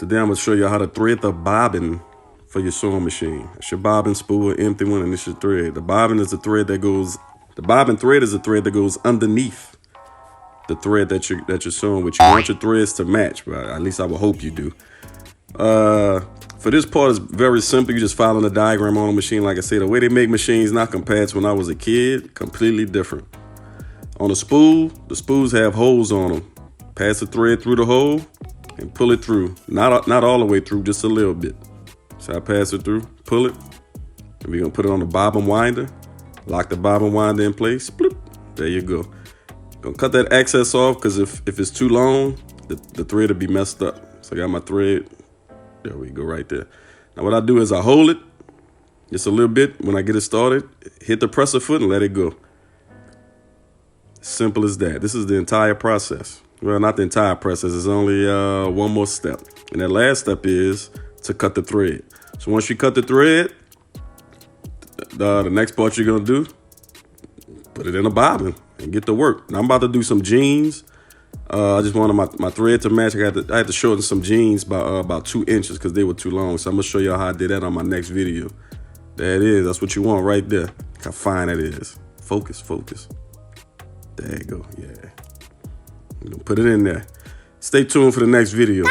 Today I'm going to show you how to thread the bobbin for your sewing machine. It's your bobbin spool, an empty one, and it's your thread. The bobbin is the thread that goes, the bobbin thread is a thread that goes underneath the thread that you're sewing with. You want your threads to match, but at least I would hope you do. For this part, it's very simple. You just follow the diagram on a machine. Like I said, the way they make machines now compared to when I was a kid, completely different. On a spool, the spools have holes on them. Pass the thread through the hole and pull it through. Not all the way through, just a little bit. So I pass it through, pull it, and we're gonna put it on the bobbin winder. Lock the bobbin winder in place. Bloop, there you go. Gonna cut that excess off because if it's too long, the thread will be messed up. So I got my thread. There we go, right there. Now what I do is I hold it just a little bit when I get it started, hit the presser foot and let it go. Simple as that. This is the entire process. Well, not the entire process. It's only one more step. And that last step is to cut the thread. So once you cut the thread, the next part you're going to do, put it in a bobbin and get to work. Now I'm about to do some jeans. I just wanted my thread to match. I had to shorten some jeans by about 2 inches because they were too long. So I'm going to show you how I did that on my next video. There it is. That's what you want right there. Look how fine it is. Focus, focus. There you go. Yeah. I'm going to put it in there. Stay tuned for the next video.